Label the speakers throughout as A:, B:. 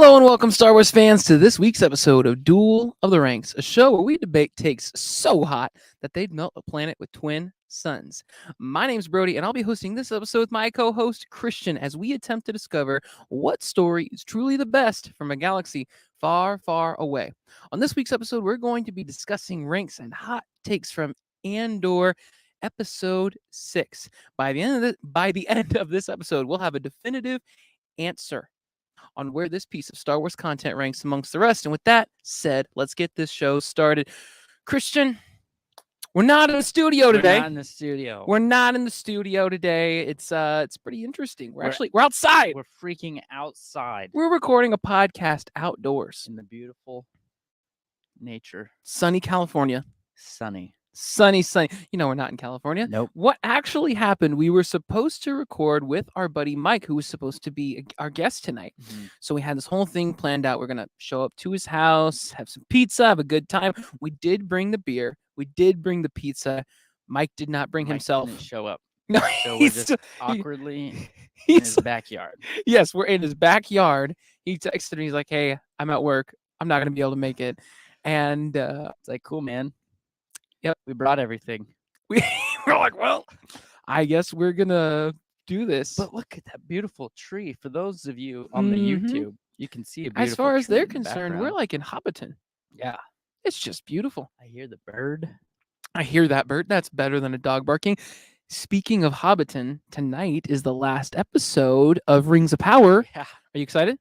A: Hello and welcome, Star Wars fans, to this week's episode of Duel of the Ranks, a show where we debate takes so hot that they'd melt a planet with twin suns. My name's Brody, and I'll be hosting this episode with my co-host Christian as we attempt to discover what story is truly the best from a galaxy far, far away. On this week's episode, we're going to be discussing ranks and hot takes from Andor, episode 6. By the end of this episode, we'll have a definitive answer on where this piece of Star Wars content ranks amongst the rest. And with that said, let's get this show started. Christian, we're not in the studio today.
B: We're not in the studio.
A: We're not in the studio today. It's pretty interesting. We're outside.
B: We're freaking outside
A: We're recording a podcast outdoors
B: in the beautiful nature.
A: sunny California.
B: Sunny.
A: Sunny. You know, we're not in California.
B: Nope.
A: What actually happened, we were supposed to record with our buddy Mike, who was supposed to be our guest tonight.
B: Mhm.
A: So we had this whole thing planned out. We're going to show up to his house, have some pizza, have a good time. We did bring the beer. We did bring the pizza. Mike did not bring
B: Mike
A: himself.
B: didn't show up.
A: No,
B: So we're
A: he's
B: just
A: still-
B: awkwardly in
A: he's
B: his backyard.
A: yes, we're in his backyard. He texted me. He's like, "Hey, I'm at work. I'm not going to be able to make it." And
B: It's like, cool, man.
A: Yep.
B: We brought everything.
A: we're like, "Well, I guess we're gonna do this."
B: But look at that beautiful tree. For those of you on the
A: Mhm.
B: YouTube, you can see a beautiful
A: As far as
B: tree
A: they're
B: in the
A: concerned, we're
B: background.
A: like in Hobbiton.
B: Yeah.
A: It's just beautiful.
B: I hear the bird.
A: I hear that, Bert. That's better than a dog barking. Speaking of Hobbiton, tonight is the last episode of Rings of Power.
B: Yeah.
A: Are you excited?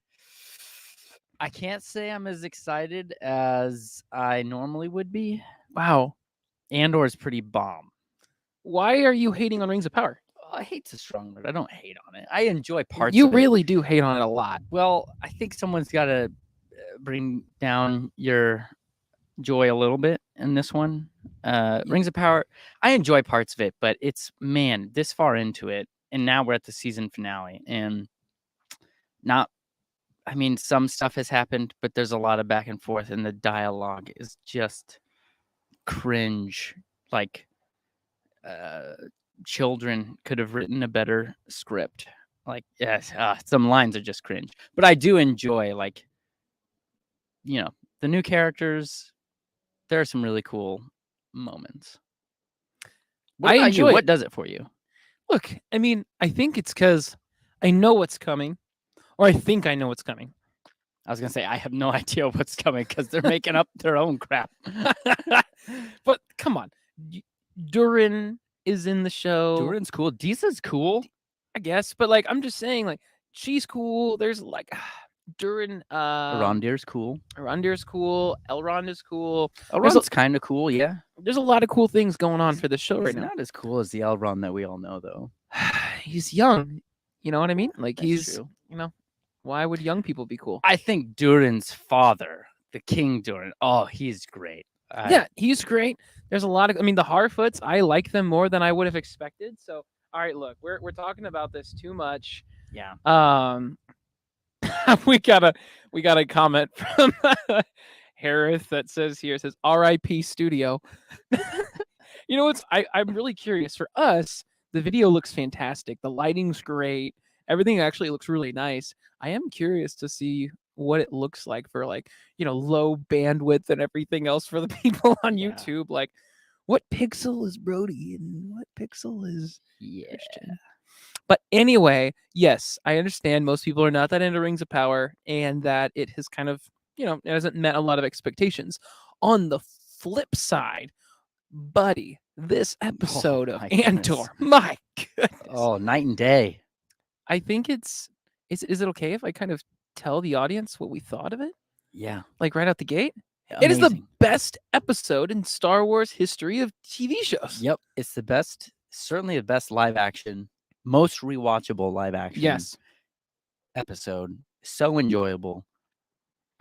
B: I can't say I'm as excited as I normally would be.
A: Wow.
B: Andor is pretty bomb.
A: Why are you hating on Rings of Power?
B: I hate's a strong word. I don't hate on it. I enjoy parts
A: You
B: of it.
A: really do hate on it a lot.
B: Well, I think someone's got to bring down your joy a little bit in this one. Rings of Power, I enjoy parts of it, but it's, man, this far into it, and now we're at the season finale, and some stuff has happened, but there's a lot of back and forth, and the dialogue is just cringe. Like, children could have written a better script. Like, yes, some lines are just cringe. But I do enjoy, like, the new characters. There are some really cool moments. What
A: I
B: about
A: enjoy
B: you?
A: it.
B: What does it for you?
A: Look, I mean, I think it's because I know what's coming, or I think I know what's coming.
B: I was going to say, I have no idea what's coming because they're making up their own crap.
A: But come on. Durin is in the show.
B: Durin's cool. Disa's cool.
A: I guess, but like I'm just saying, like she's cool. There's like Durin,
B: Arondir's cool.
A: Arondir's cool. Elrond is cool.
B: Elrond's kind of cool, yeah.
A: There's a lot of cool things going on for this show right
B: He's
A: now.
B: not as cool as the Elrond that we all know, though.
A: He's young. You know what I mean? Like
B: That's
A: he's,
B: true.
A: why would young people be cool?
B: I think Durin's father, the King Durin, he's great.
A: Yeah, he's great. There's a lot of, the Harfoots, I like them more than I would have expected. So, all right, look, we're talking about this too much.
B: Yeah.
A: We got a comment from Harith that says R.I.P. Studio. You know what's? I'm really curious. For us, the video looks fantastic. The lighting's great. Everything actually looks really nice. I am curious to see what it looks like for low bandwidth and everything else for the people on
B: Yeah.
A: YouTube. Like, what pixel is Brody and what pixel is Christian? But anyway, yes, I understand most people are not that into Rings of Power and that it has kind of, it hasn't met a lot of expectations. On the flip side, buddy, this episode of
B: my
A: Andor,
B: goodness.
A: my goodness.
B: Oh, night and day.
A: I think is it okay if I kind of tell the audience what we thought of it?
B: Yeah.
A: Like right out the gate? It is the
B: Amazing.
A: best episode in Star Wars history of TV shows.
B: Yep. It's the best, certainly the best live action, most rewatchable live action
A: Yes.
B: episode. So enjoyable.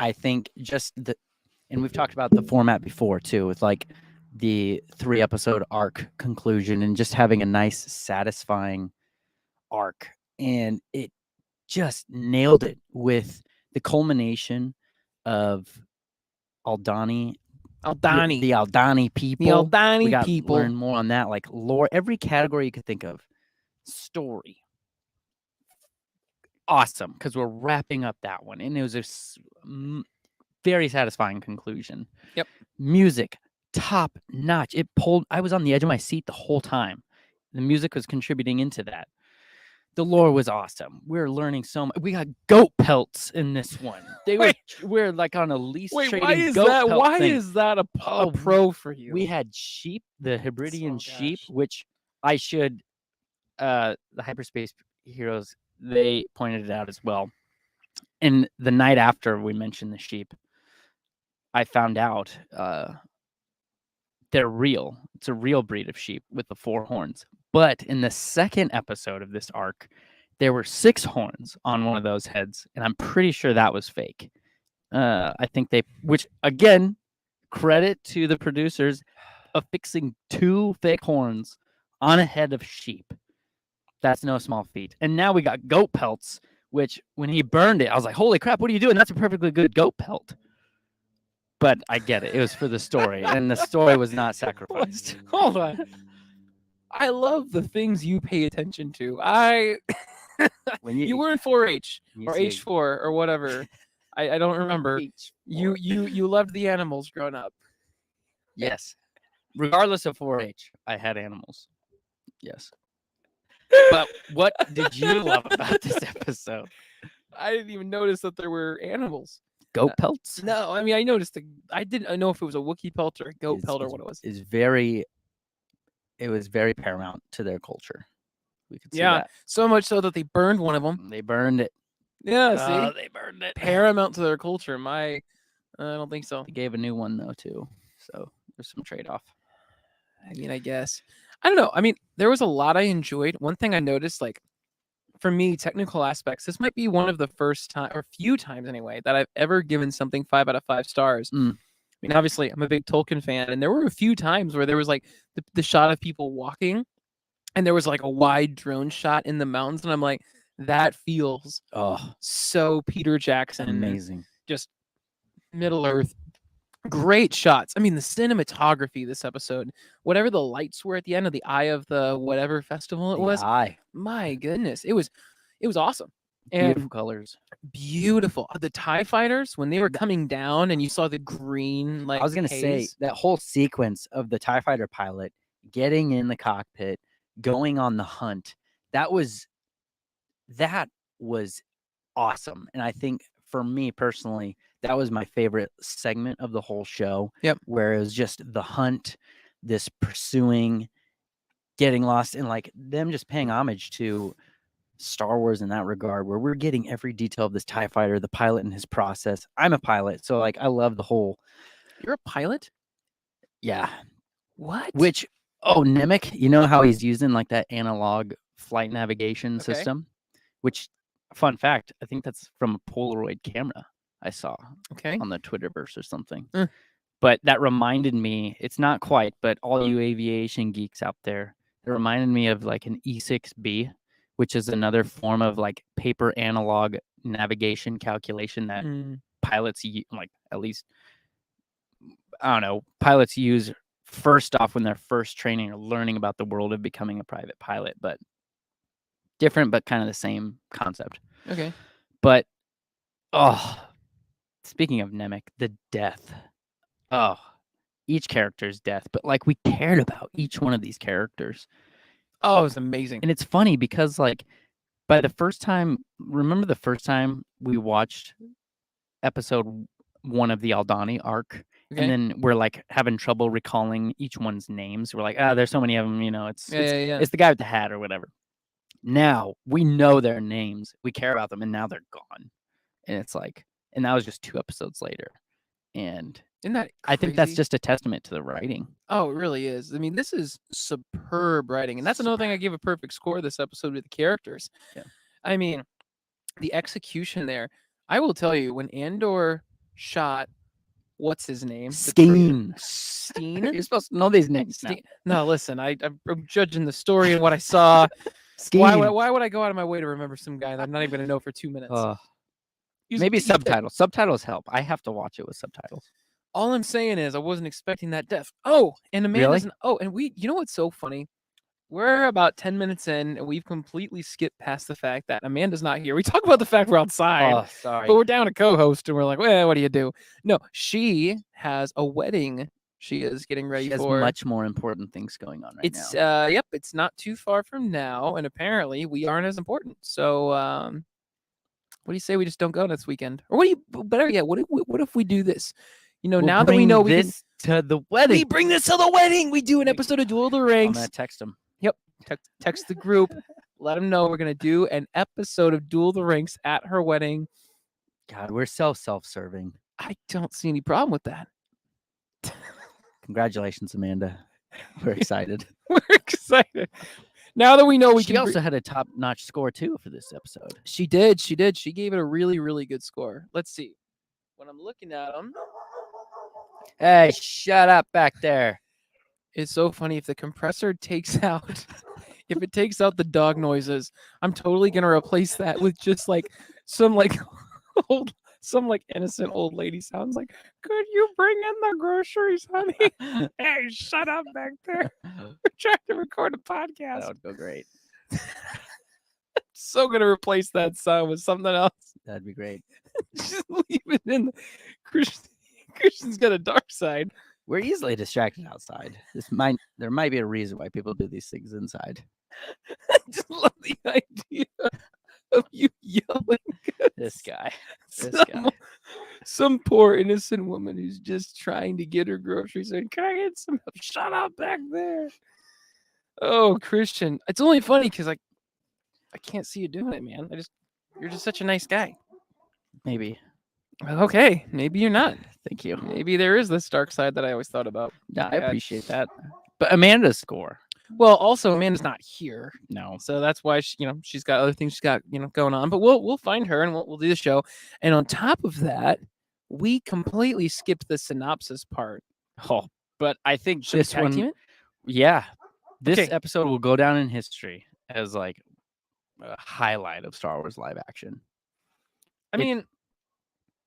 B: I think and we've talked about the format before too, with like the 3-episode arc conclusion and just having a nice, satisfying arc. And it just nailed it with the culmination of Aldani. The Aldani people.
A: The
B: We
A: Aldani
B: got
A: people.
B: learn more on that, like lore, every category you could think of. Story. awesome because we're wrapping up that one, and it was a very satisfying conclusion.
A: Yep.
B: Music, top notch. It pulled. I was on the edge of my seat the whole time. The music was contributing into that. The lore was awesome. We're learning so much. We got goat pelts in this one. We're like on a lease trading
A: why is
B: goat
A: that?
B: pelt
A: Why
B: thing.
A: is that a pro for you?
B: We had sheep, the Hebridean sheep,
A: gosh.
B: which I should. The hyperspace heroes, they pointed it out as well. And the night after we mentioned the sheep, I found out they're real. It's a real breed of sheep with the 4 horns. But in the second episode of this arc, there were 6 horns on one of those heads, and I'm pretty sure that was fake. I think which again, credit to the producers affixing 2 fake horns on a head of sheep. That's no small feat. And now we got goat pelts, which when he burned it, I was like, holy crap, what are you doing? That's a perfectly good goat pelt. But I get it. It was for the story, and the story was not sacrificed.
A: Hold on. I love the things you pay attention to.
B: When
A: you were in 4-H or
B: see
A: H4 or whatever. I don't remember. You loved the animals growing up.
B: Yes. Regardless of 4-H, I had animals. Yes. But what did you love about this episode?
A: I didn't even notice that there were animals.
B: Goat pelts?
A: No, I mean I noticed. I didn't know if it was a Wookiee pelt or a goat pelt or what it was.
B: It was very paramount to their culture. We could see
A: Yeah,
B: that.
A: so much so that they burned one of them.
B: They burned it.
A: Yeah, see,
B: They burned it.
A: Paramount to their culture. I don't think so.
B: They gave a new one though too, so there's some trade-off.
A: I mean, I guess. I don't know. I mean, there was a lot I enjoyed. One thing I noticed, like, for me, technical aspects, this might be one of the first time, or few times anyway, that I've ever given something 5 out of 5 stars. I mean, obviously, I'm a big Tolkien fan, and there were a few times where there was, like, the shot of people walking, and there was, like, a wide drone shot in the mountains, and I'm like, that feels so Peter Jackson.
B: Amazing.
A: Just Middle-earth. Great shots. I mean, the cinematography this episode, whatever the lights were at the end of the Eye of the whatever festival it was, my goodness, it was awesome.
B: Beautiful colors.
A: Beautiful. The TIE fighters, when they were coming down and you saw the green, like,
B: I was going to say, that whole sequence of the TIE fighter pilot getting in the cockpit, going on the hunt, that was awesome. And I think for me personally, that was my favorite segment of the whole show.
A: Yep.
B: Where it was just the hunt, this pursuing, getting lost, and like them just paying homage to Star Wars in that regard, where we're getting every detail of this TIE fighter, the pilot and his process. I'm a pilot, so like I love the whole.
A: You're a pilot?
B: Yeah.
A: What?
B: Which Nemec, you know how he's using like that analog flight navigation system? Which, fun fact, I think that's from a Polaroid camera I saw on the Twitterverse or something. But that reminded me, it's not quite, but all you aviation geeks out there, it reminded me of like an E6B, which is another form of like paper analog navigation calculation that pilots, like at least, I don't know, pilots use first off when they're first training or learning about the world of becoming a private pilot, but different, but kind of the same concept.
A: Okay.
B: But, speaking of Nemec, the death. Each character's death, but like we cared about each one of these characters.
A: Oh, it was amazing.
B: And it's funny because like remember the first time we watched episode 1 of the Aldani arc?
A: Okay.
B: And then we're like having trouble recalling each one's names. We're like, there's so many of them, it's the guy with the hat or whatever. Now we know their names, we care about them, and now they're gone. And it's like, and that was just 2 episodes later. And
A: isn't that crazy?
B: I think that's just a testament to the writing.
A: Oh, it really is. I mean, this is superb writing. And that's another thing I give a perfect score this episode with the characters.
B: Yeah.
A: I mean, the execution there. I will tell you, when Andor shot, what's his name?
B: Steen.
A: You're
B: supposed to know these names.
A: No, listen, I'm judging the story and what I saw.
B: Skeen.
A: Why would I go out of my way to remember some guy that I'm not even going to know for 2 minutes?
B: Maybe subtitles. Subtitles help. I have to watch it with subtitles.
A: All I'm saying is I wasn't expecting that death. Oh, and the man
B: really?
A: isn't. Oh, and you know what's so funny? we're about 10 minutes in, and we've completely skipped past the fact that Amanda's not here. We talk about the fact we're outside,
B: Oh,
A: but
B: sorry.
A: we're down a co-host, and we're like, well, what do you do? No, she has a wedding she is getting ready
B: She has
A: for.
B: much more important things going on right
A: It's
B: now.
A: yep, it's not too far from now, and apparently we aren't as important. So, what do you say we just don't go this weekend? Or what do you? Better yet, what if we do this?
B: We'll
A: Now that we know we can,
B: this to the wedding.
A: we bring this to the wedding. We do an episode of Duel of the
B: I'm
A: Ranks.
B: gonna text him.
A: Yep, text the group. Let them know we're gonna do an episode of Duel of the Ranks at her wedding.
B: God, we're so self-serving.
A: I don't see any problem with that.
B: Congratulations, Amanda. We're excited.
A: We're excited. Now that we know we
B: She
A: can.
B: also had a top-notch score too for this episode.
A: She did. She gave it a really, really good score. Let's see. When I'm looking at them,
B: Hey, shut up back there.
A: it's so funny if the compressor takes out. If it takes out the dog noises, I'm totally gonna replace that with just like some like some like innocent old lady sounds like, could you bring in the groceries, honey? Hey, shut up back there. We're trying to record a podcast.
B: That would go great.
A: So gonna replace that sound with something else.
B: That'd be great.
A: Just leave it in. Christian's got a dark side.
B: We're easily distracted outside. There might be a reason why people do these things inside.
A: I just love the idea of you yelling.
B: This guy.
A: Some poor innocent woman who's just trying to get her groceries and can I get some help? Shut up back there. Oh, Christian. It's only funny because I can't see you doing it, man. You're just such a nice guy.
B: Maybe.
A: Okay, maybe you're not.
B: Thank you.
A: Maybe there is this dark side that I always thought about.
B: Yeah, I appreciate that. But Amanda's score.
A: Well, also Amanda's not here,
B: No.
A: so that's why she's got other things she's got going on. But we'll find her and we'll do the show. And on top of that, we completely skipped the synopsis part.
B: Oh, but I think
A: Should we
B: this
A: tag
B: one,
A: team it?
B: yeah, this
A: Okay.
B: episode will go down in history as like a highlight of Star Wars live action.
A: I mean,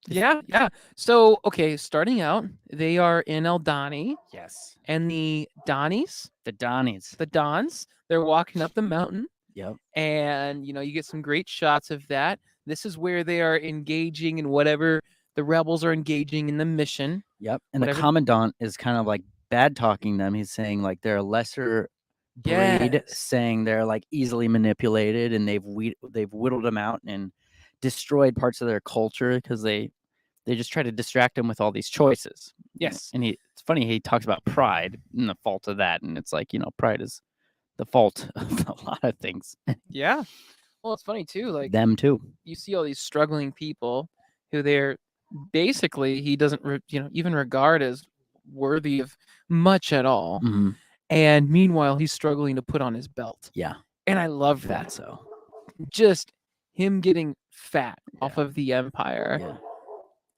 A: yeah. So, okay, starting out, they are in Eldani,
B: Yes.
A: and the Donnies,
B: The Donnies.
A: the Dons, they're walking up the mountain,
B: Yep.
A: and you get some great shots of that. This is where they are engaging in whatever the rebels are engaging in the mission.
B: Yep. And
A: Whatever-
B: the commandant is kind of like bad talking them. He's saying like they're a lesser breed,
A: Yes.
B: saying they're like easily manipulated, and they've whittled them out and destroyed parts of their culture because they just try to distract them with all these choices.
A: Yes.
B: And it's funny, he talks about pride and the fault of that, and it's like, pride is the fault of a lot of things.
A: Yeah. Well, it's funny too. Like
B: Them too.
A: you see all these struggling people who they're basically he doesn't even regard as worthy of much at all.
B: Mm-hmm.
A: And meanwhile, he's struggling to put on his belt.
B: Yeah.
A: And I love that.
B: So
A: Just him getting fat off
B: Yeah.
A: of the Empire.
B: yeah.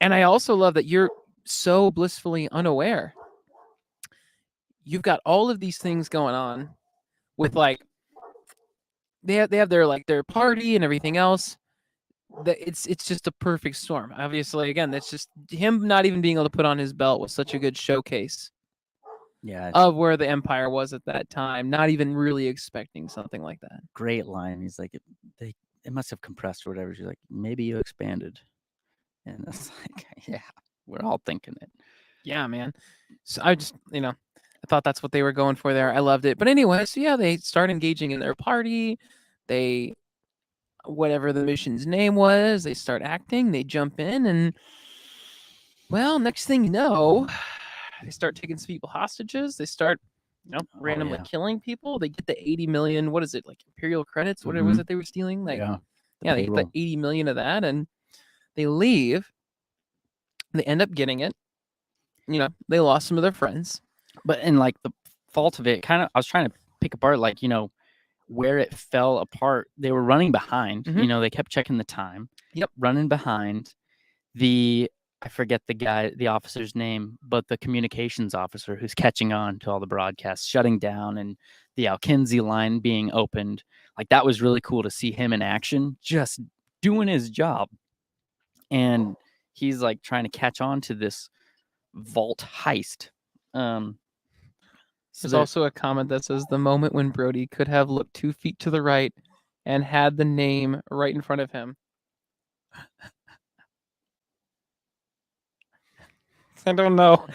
A: And I also love that you're so blissfully unaware. You've got all of these things going on with like they have their like their party and everything else. That it's just a perfect storm. Obviously, again, that's just him not even being able to put on his belt was such a good showcase
B: Yeah.
A: of where the Empire was at that time. Not even really expecting something like that.
B: Great line. He's like, it must have compressed or whatever. She's like, maybe you expanded. And it's like, yeah, we're all thinking it.
A: Yeah, man. So I just, I thought that's what they were going for there. I loved it. But anyway, so yeah, they start engaging in their party. They, whatever the mission's name was, they start acting. They jump in, and well, next thing you know, they start taking some people hostages. They start, randomly
B: yeah.
A: killing people. They get the 80 million. What is it, like Imperial credits? Whatever was it they were stealing? Like,
B: Yeah.
A: they get the 80 million of that, and they leave. They end up getting it. They lost some of their friends.
B: But in like the fault of it, kind of, I was trying to pick apart, like, where it fell apart. They were running behind.
A: Mhm.
B: They kept checking the time.
A: Yep.
B: Running behind. I forget the officer's name, but the communications officer who's catching on to all the broadcasts, shutting down, and the Alkinzi line being opened. Like, that was really cool to see him in action, just doing his job. And he's like trying to catch on to this vault heist.
A: There's also a comment that says the moment when Brody could have looked 2 feet to the right and had the name right in front of him. I don't know.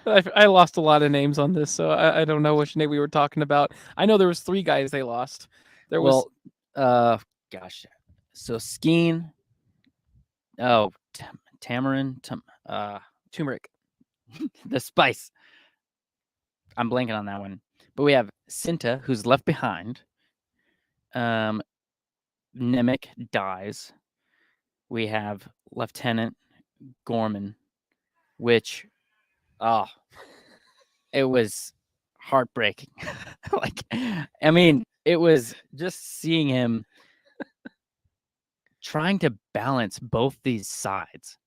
A: I lost a lot of names on this, so I don't know which name we were talking about. I know there was 3 guys they lost. There was
B: gosh. So Skeen. Oh, Tamarin.
A: turmeric.
B: The spice. I'm blanking on that one. But we have Cinta, who's left behind. Nemec dies. We have Lieutenant Gorman, which, it was heartbreaking. Like, I mean, it was just seeing him trying to balance both these sides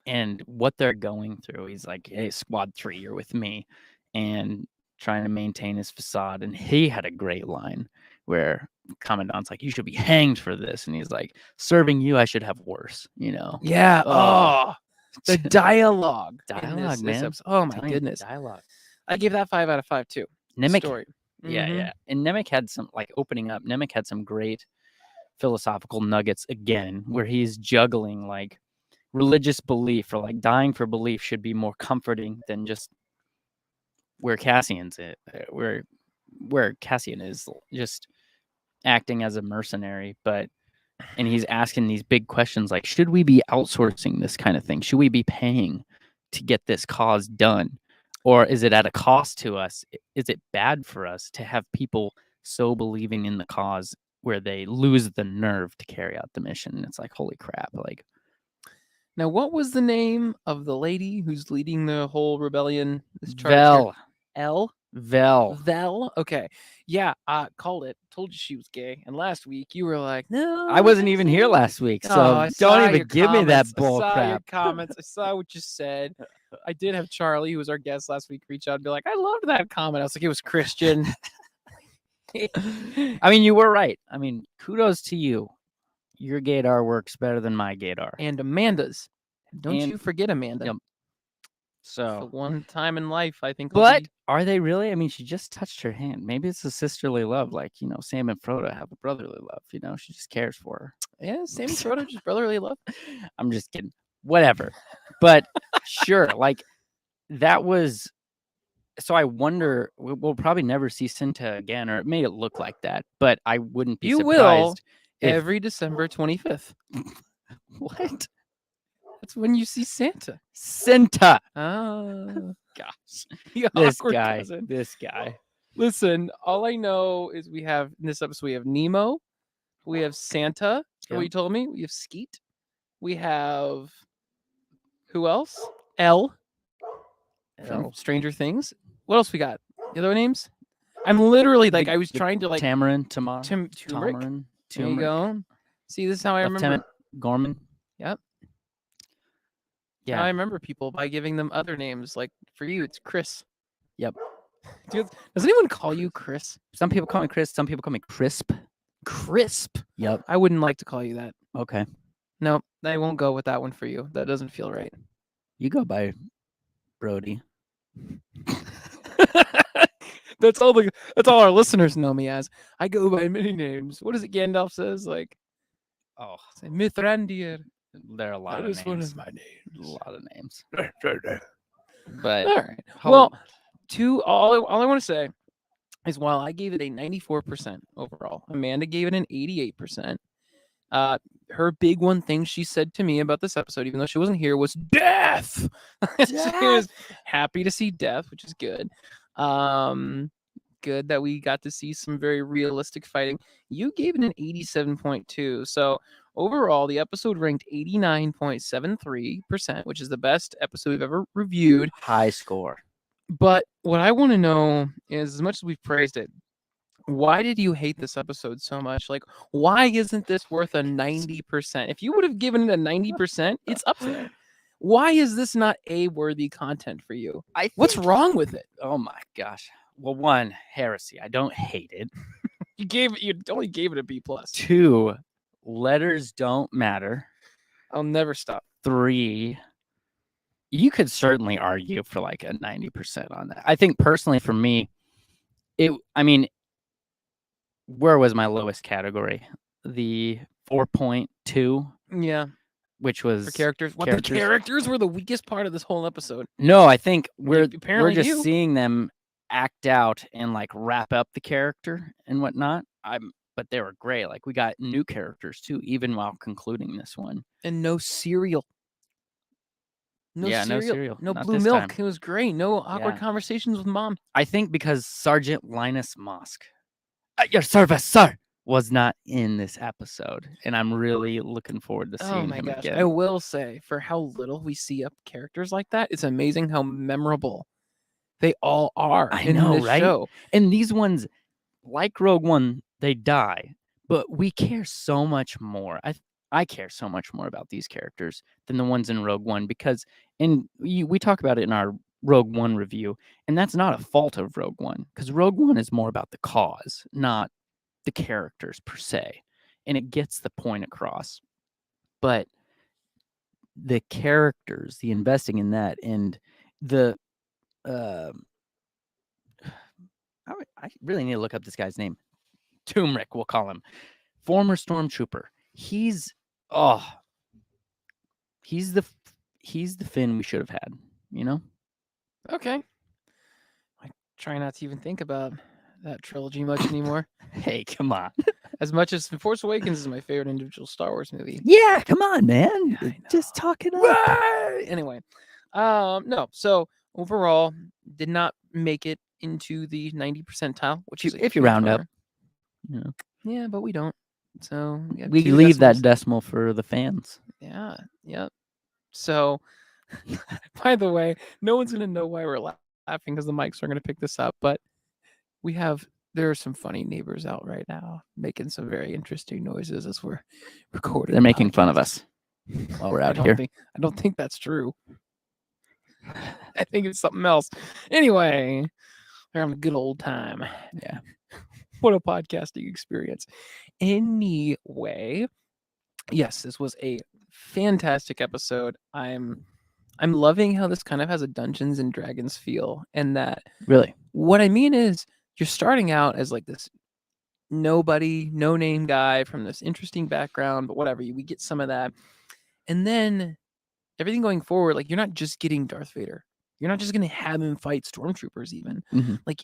B: and what they're going through. He's like, hey, Squad 3, you're with me. And trying to maintain his facade. And he had a great line where Commandant's like, you should be hanged for this. And he's like, serving you, I should have worse, you know?
A: Yeah. The dialogue.
B: Dialogue, man.
A: Oh, my goodness.
B: Dialogue.
A: I give that 5 out of 5, too.
B: Nemec,
A: Story.
B: yeah. And Nemec had some, like, opening up, Nemec had some great philosophical nuggets again, where he's juggling, like, religious belief or, like, dying for belief should be more comforting than just where Cassian's it, where Cassian is just acting as a mercenary, and he's asking these big questions like, should we be outsourcing this kind of thing? Should we be paying to get this cause done? Or is it at a cost to us? Is it bad for us to have people so believing in the cause where they lose the nerve to carry out the mission? And it's like, holy crap. Like,
A: now, what was the name of the lady who's leading the whole rebellion? This charge
B: Vel.
A: L?
B: Vel.
A: Okay. Yeah, called it. Told you she was gay. And last week you were like, no.
B: I wasn't even here last week, so don't even give me that bull
A: crap. I saw your
B: crap.
A: comments. I saw what you said. I did have Charlie, who was our guest last week, reach out and be like, I loved that comment. I was like, it was Christian.
B: I mean, you were right. I mean, kudos to you. Your gaydar works better than my gaydar.
A: And Amanda's. Don't you forget Amanda.
B: Yep. So
A: for one time in life, I think.
B: But are they really? I mean, she just touched her hand. Maybe it's a sisterly love, like, Sam and Frodo have a brotherly love. She just cares for her.
A: Yeah, Sam and Frodo just brotherly love.
B: I'm just kidding. Whatever. But sure, like, that was. So I wonder, we'll probably never see Cinta again, or it made it look like that. But I wouldn't be surprised.
A: Every December 25th.
B: What?
A: That's when you see Santa.
B: Cinta.
A: Oh,
B: gosh. This guy.
A: Listen, all I know is we have, in this episode, we have Nemo. We have Santa. Yep. What you told me? We have Skeet. We have, who else? Elle. From Stranger Things. What else we got? The other names? I'm literally like, I was trying to like.
B: Tamarin.
A: There you go. See, this is how I remember.
B: Lieutenant Gorman.
A: Yep.
B: Yeah.
A: Now I remember people by giving them other names. Like for you, it's Chris.
B: Yep.
A: Does anyone call you Chris?
B: Some people call me Chris. Some people call me Crisp.
A: Crisp?
B: Yep.
A: I wouldn't like to call you that.
B: Okay.
A: No, I won't go with that one for you. That doesn't feel right.
B: You go by Brody.
A: That's all our listeners know me as. I go by many names. What is it Gandalf says? Like, Mithrandir.
B: There are a lot of names.
A: One of my names.
B: A lot of names.
A: But all right. Well, all I want to say is while I gave it a 94% overall, Amanda gave it an 88%. Her big one thing she said to me about this episode, even though she wasn't here, was death. She was happy to see death, which is good. Good that we got to see some very realistic fighting. You gave it an 87.2. So overall, the episode ranked 89.73%, which is the best episode we've ever reviewed.
B: High score.
A: But what I want to know is, as much as we've praised it, why did you hate this episode so much? Like, why isn't this worth a 90%? If you would have given it a 90%, it's up there. Why is this not A-worthy content for you? What's wrong with it?
B: Oh my gosh. Well, one, heresy. I don't hate it.
A: You only gave it a B+.
B: 2, letters don't matter.
A: I'll never stop.
B: 3, You could certainly argue for like a 90% on that. I think personally for me, where was my lowest category? The 4.2,
A: Yeah,
B: which
A: for
B: was
A: characters. What, the characters were the weakest part of this whole episode.
B: No, I think we're
A: apparently
B: just
A: you.
B: seeing them act out and like wrap up the character and whatnot. But they were great. Like we got new characters too, even while concluding this one.
A: And no cereal. No
B: cereal.
A: No
B: Not
A: blue
B: this
A: milk.
B: time.
A: It was great. No awkward
B: Yeah.
A: conversations with mom.
B: I think because Sergeant Linus Mosk, at your service, sir, was not in this episode, and I'm really looking forward to seeing him again.
A: I will say, for how little we see up characters like that, it's amazing how memorable they all are in this
B: right?
A: show.
B: And these ones, like Rogue One, they die, but we care so much more. I care so much more about these characters than the ones in Rogue One because, we talk about it in our Rogue One review, and that's not a fault of Rogue One because Rogue One is more about the cause, not the characters per se, and it gets the point across. But the characters, the investing in that, and the I really need to look up this guy's name. Turmeric, we'll call him. Former stormtrooper. He's the Finn we should have had, you know?
A: Okay. I try not to even think about that trilogy much anymore.
B: Hey, come on.
A: As much as Force Awakens is my favorite individual Star Wars movie.
B: Yeah, come on, man.
A: Yeah, I know.
B: Just talk it up.
A: Anyway, no. So overall, did not make it into the 90 percentile, which is
B: if you round up.
A: Yeah, but we don't. So
B: we leave that decimal for the fans.
A: Yeah. Yep. So, by the way, no one's gonna know why we're laughing because the mics are gonna pick this up. But there are some funny neighbors out right now making some very interesting noises as we're recording.
B: They're making fun of us while we're out here.
A: I don't think that's true. I think it's something else. Anyway, we're having a good old time.
B: Yeah.
A: What a podcasting experience. Anyway, yes, this was a fantastic episode. I'm loving how this kind of has a Dungeons and Dragons feel, and that
B: really
A: what I mean is you're starting out as like this nobody, no name guy from this interesting background, but whatever, we get some of that. And then everything going forward, like you're not just getting Darth Vader. You're not just going to have him fight stormtroopers even.
B: Mm-hmm.
A: Like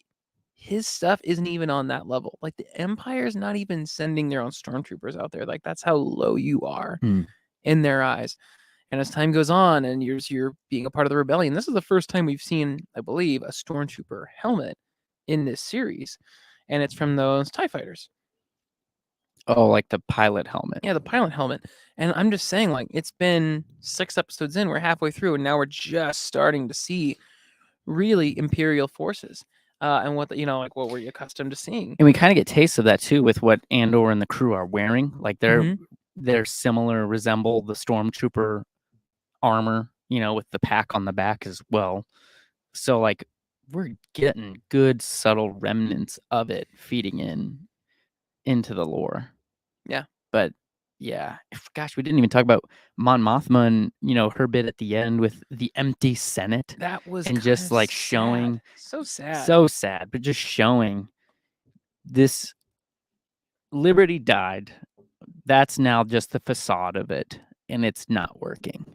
A: his stuff isn't even on that level. Like the Empire's not even sending their own stormtroopers out there. Like that's how low you are in their eyes. And as time goes on and you're being a part of the rebellion, this is the first time we've seen, I believe, a stormtrooper helmet in this series. And it's from those TIE fighters.
B: Oh, like the pilot helmet.
A: Yeah, the pilot helmet. And I'm just saying, like, it's been 6 episodes in, we're halfway through, and now we're just starting to see really Imperial forces. And what what were you accustomed to seeing?
B: And we kind of get tastes of that too with what Andor and the crew are wearing. Like they're similar, resemble the stormtrooper armor, with the pack on the back as well. So like we're getting good subtle remnants of it feeding into the lore.
A: Yeah.
B: But yeah, gosh, we didn't even talk about Mon Mothma and her bit at the end with the empty Senate.
A: That was
B: and just like
A: sad.
B: showing
A: so sad,
B: but just showing this Liberty died. That's now just the facade of it, and it's not working.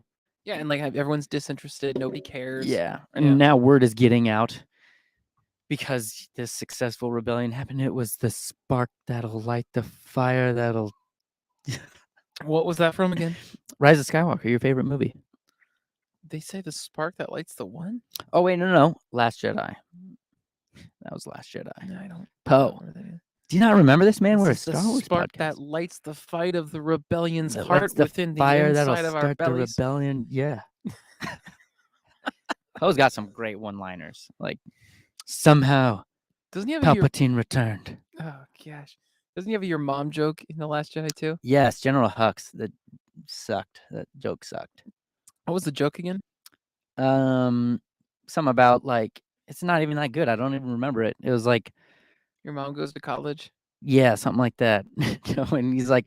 A: Yeah, and like everyone's disinterested, nobody cares.
B: Yeah, and now word is getting out because this successful rebellion happened. It was the spark that'll light the fire that'll.
A: What was that from again?
B: Rise of Skywalker, your favorite movie.
A: They say the spark that lights the one?
B: Oh wait, no, Last Jedi. That was Last Jedi.
A: No, I don't.
B: Poe. Do you not remember this, man? We're a Star Wars
A: spark
B: podcast.
A: that lights the fight of the rebellion's
B: that
A: heart within the
B: fire
A: inside
B: that'll
A: of our
B: start
A: bellies.
B: the rebellion. Yeah. Poe's got some great one-liners. Like somehow
A: doesn't he have
B: Palpatine returned.
A: Oh gosh. Doesn't he have your mom joke in The Last Jedi too?
B: Yes, General Hux. That sucked. That joke sucked.
A: What was the joke again?
B: Something about like it's not even that good. I don't even remember it. It was like
A: your mom goes to college.
B: Yeah, something like that. And he's like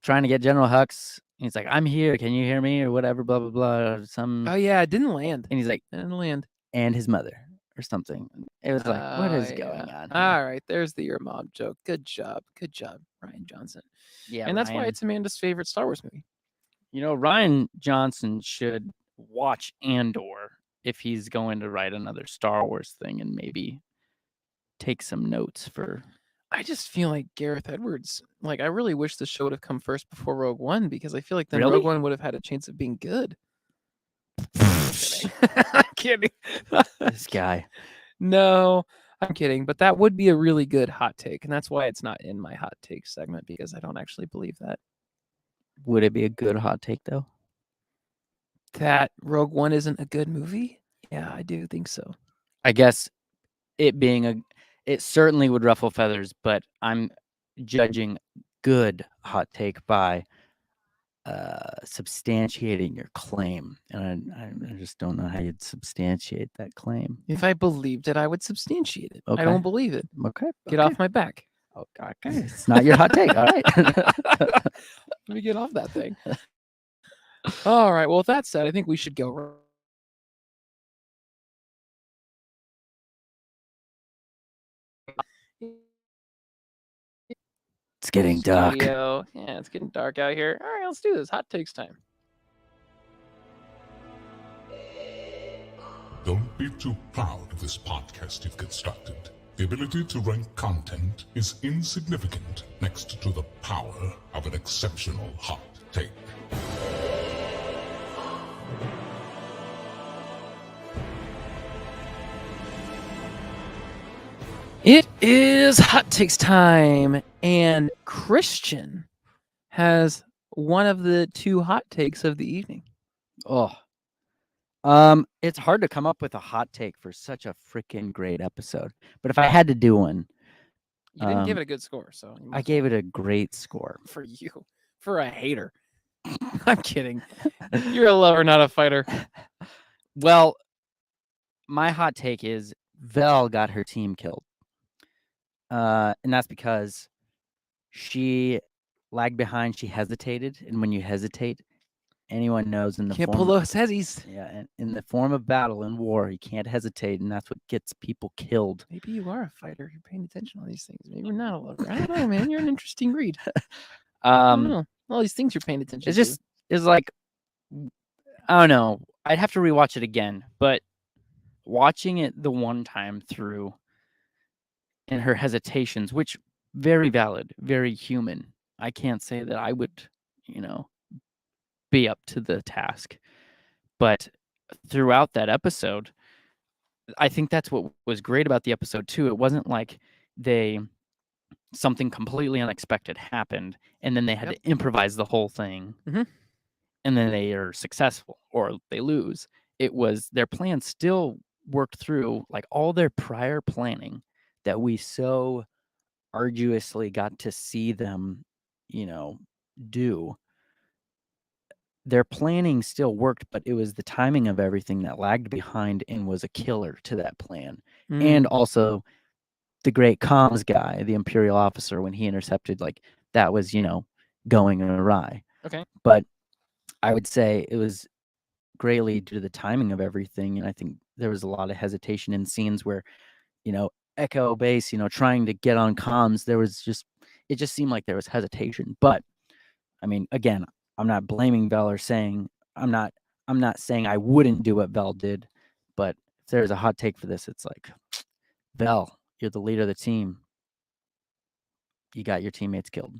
B: trying to get General Hux he's like, "I'm here. Can you hear me?" or whatever. Blah blah blah.
A: Oh yeah, it didn't land.
B: And he's like,
A: It didn't land.
B: "And his mother," or something. It was like, what is
A: Yeah.
B: going on here?
A: All right, there's the your mom joke. Good job, Ryan Johnson.
B: Yeah,
A: And that's why
B: Ryan.
A: it's Amanda's favorite Star Wars movie.
B: You know, Ryan Johnson should watch Andor if he's going to write another Star Wars thing and maybe take some notes for.
A: I just feel like Gareth Edwards. Like, I really wish the show would have come first before Rogue One because I feel like then
B: Really?
A: Rogue One would have had a chance of being good. I'm kidding.
B: This guy.
A: No, I'm kidding. But that would be a really good hot take, and that's why it's not in my hot take segment because I don't actually believe that.
B: Would it be a good hot take though?
A: That Rogue One isn't a good movie? Yeah, I do think so.
B: I guess it certainly would ruffle feathers, but I'm judging good hot take by substantiating your claim, and I just don't know how you'd substantiate that claim.
A: If I believed it, I would substantiate it.
B: Okay.
A: I don't believe it.
B: Okay,
A: Get off my back.
B: Okay, it's not your hot take. All right.
A: Let me get off that thing. All right. Well, with that said, I think we should go.
B: It's getting dark.
A: Studio. Yeah, it's getting dark out here. All right, let's do this. Hot takes time.
C: Don't be too proud of this podcast you've constructed. The ability to rank content is insignificant next to the power of an exceptional hot take.
A: It is hot takes time, and Christian has one of the two hot takes of the evening.
B: Oh, it's hard to come up with a hot take for such a freaking great episode. But if I had to do one,
A: You didn't give it a good score, so
B: I gave it a great score.
A: for you, for a hater. I'm kidding. You're a lover, not a fighter.
B: Well, my hot take is Vel got her team killed. And that's because she lagged behind. She hesitated, and when you hesitate, anyone knows in the
A: Can't
B: form
A: pull those hezzies.
B: and in the form of battle and war, you can't hesitate, and that's what gets people killed.
A: Maybe you are a fighter. You're paying attention to all these things. Maybe you're not a lover. I don't know, man. You're an interesting read. I don't know. All these things you're paying attention to.
B: It's like, I don't know. I'd have to rewatch it again, but watching it the one time through and her hesitations, which very valid, very human. I can't say that I would, be up to the task. But throughout that episode, I think that's what was great about the episode too. It wasn't like something completely unexpected happened and then they had to improvise the whole thing.
A: Mhm.
B: And then they are successful or they lose. It was their plan still worked through, like all their prior planning that we so arduously got to see them, do. Their planning still worked, but it was the timing of everything that lagged behind and was a killer to that plan. And also the great comms guy, the Imperial officer, when he intercepted, like that was, going awry.
A: Okay.
B: But I would say it was greatly due to the timing of everything. And I think there was a lot of hesitation in scenes where, Echo Base, trying to get on comms, it just seemed like there was hesitation. But I mean, again, I'm not blaming Vel or saying I'm not saying I wouldn't do what Vel did, but if there's a hot take for this, it's like, Vel, you're the leader of the team. You got your teammates killed.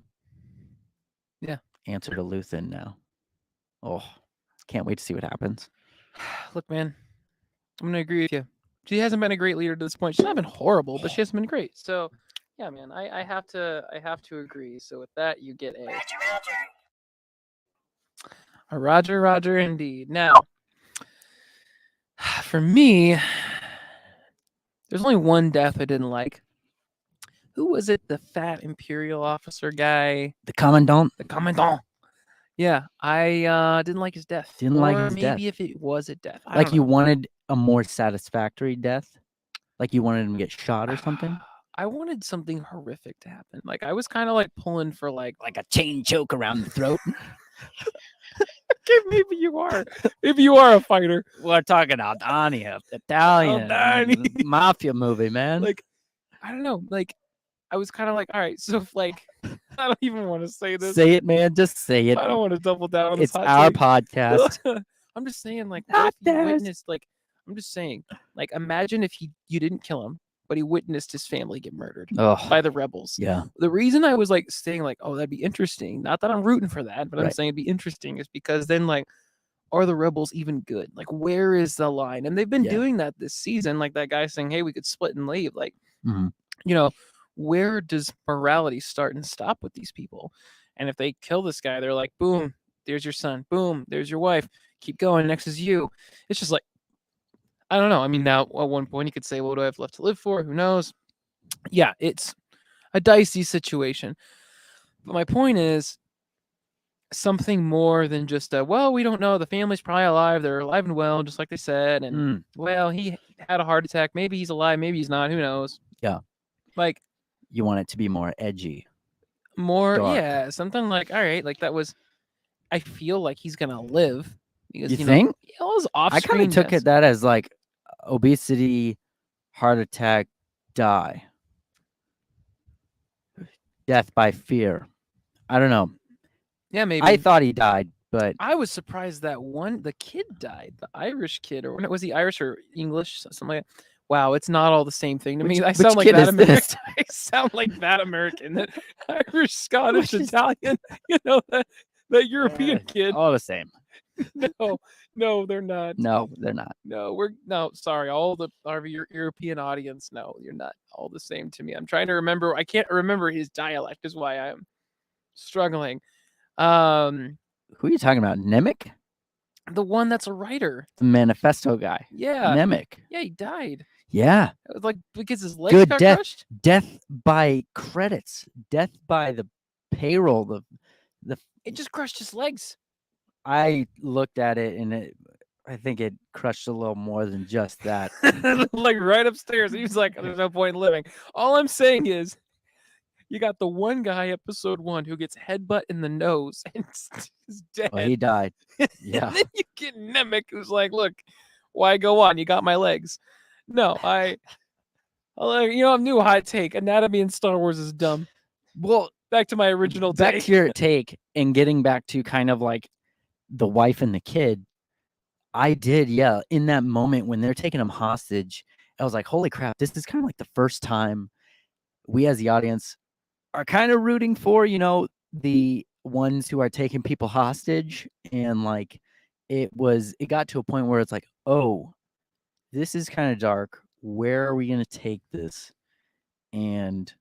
A: Yeah.
B: Answer to Luthen now. Oh, can't wait to see what happens.
A: Look, man, I'm gonna agree with you. She hasn't been a great leader to this point. She's not been horrible, but she hasn't been great. So, yeah, man, I have to agree. So with that, you get a Roger, indeed. Now, for me, there's only one death I didn't like. Who was it? The fat Imperial officer guy?
B: The Commandant?
A: The Commandant. Yeah, I didn't like his death.
B: Didn't like his death.
A: Maybe if it was a death.
B: Like you wanted a more satisfactory death? Like you wanted him to get shot or something?
A: I wanted something horrific to happen. Like I was kind of like pulling for like
B: a chain choke around the throat.
A: Okay, maybe you are. Maybe you are a fighter.
B: We're talking about Anya, Italian
A: Donnie.
B: mafia movie, man.
A: Like, I don't know. Like, I was kind of like, all right. So, if, like, I don't even want to say this.
B: Say it, man. Just say it.
A: I don't want to double down on this
B: It's
A: hot
B: our
A: take.
B: podcast.
A: I'm just saying, like, what if you
B: Podcast.
A: witnessed, like, I'm just saying, like, imagine if you didn't kill him, but he witnessed his family get murdered
B: Oh,
A: by the rebels.
B: yeah.
A: The reason I was like saying like, oh, that'd be interesting. Not that I'm rooting for that, but I'm
B: Right.
A: saying it'd be interesting is because then like, are the rebels even good? Like, where is the line? And they've been
B: Yeah.
A: doing that this season. Like that guy saying, hey, we could split and leave. Like,
B: Mhm.
A: you know, where does morality start and stop with these people? And if they kill this guy, they're like, boom, there's your son. Boom, there's your wife. Keep going. Next is you. It's just like, I don't know. I mean, now at one point you could say, well, what do I have left to live for? Who knows? Yeah, it's a dicey situation. But my point is something more than just a, well, we don't know. The family's probably alive. They're alive and well, just like they said. And well, he had a heart attack. Maybe he's alive. Maybe he's not. Who knows?
B: Yeah.
A: Like,
B: You want it to be more edgy.
A: more,
B: Dark.
A: yeah, something like, all right, like that was, I feel like he's going to live. Because,
B: You
A: you
B: think?
A: know, his
B: I kind
A: off-screen
B: of took
A: deaths-
B: it that as like obesity, heart attack, die. Death by fear. I don't know.
A: Yeah, maybe.
B: I thought he died, but
A: I was surprised that the kid died, the Irish kid, or was he Irish or English, something like that. Wow, it's not all the same thing to me. I
B: which
A: sound like
B: kid
A: that
B: is
A: American.
B: this?
A: I sound like that American, that Irish, Scottish,
B: Which is-
A: Italian. You know that European kid.
B: All the same.
A: No, they're not.
B: No, they're not.
A: No, sorry, all the European audience. No, you're not all the same to me. I'm trying to remember. I can't remember his dialect. Is why I'm struggling.
B: Who are you talking about? Nemec?
A: The one that's a writer.
B: The manifesto guy.
A: Yeah.
B: Nemec.
A: Yeah, he died.
B: Yeah.
A: It was like because his legs
B: Good
A: got
B: death.
A: crushed.
B: Death by credits. Death by the payroll.
A: It just crushed his legs.
B: I looked at it and I think it crushed a little more than just that.
A: Like right upstairs. He was like, there's no point in living. All I'm saying is you got the one guy, episode 1, who gets headbutt in the nose and is dead.
B: Well, he died. Yeah.
A: And then you get Nemec, who's like, look, why go on? You got my legs. No, I'm new hot take. Anatomy in Star Wars is dumb.
B: Well,
A: Back to my original
B: back
A: take.
B: to your take and getting back to kind of like the wife and the kid. I did, yeah. In that moment when they're taking him hostage, I was like, holy crap, this is kind of like the first time we as the audience are kind of rooting for, the ones who are taking people hostage. And like it got to a point where it's like, oh, this is kind of dark. Where are we going to take this? And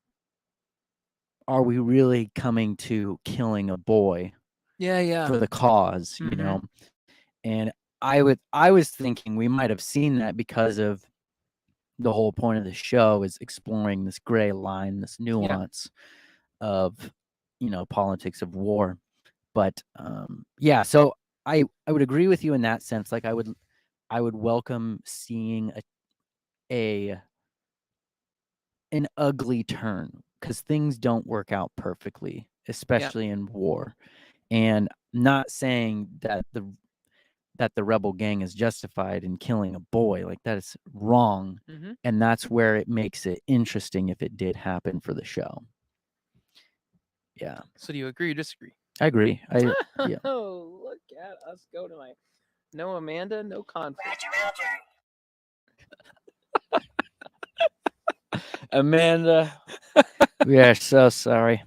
B: are we really coming to killing a boy
A: Yeah.
B: for the cause,
A: Mhm.
B: And I was thinking we might have seen that because of the whole point of the show is exploring this gray line, this nuance of, politics of war. But yeah, so I would agree with you in that sense. Like I would welcome seeing an ugly turn because things don't work out perfectly, especially in war. And not saying that the rebel gang is justified in killing a boy, like that is wrong.
A: Mm-hmm.
B: And that's where it makes it interesting if it did happen for the show. Yeah.
A: So do you agree or disagree?
B: I agree. Yeah.
A: Oh, look at us go tonight. No Amanda, no conflict.
B: Amanda, we are so sorry.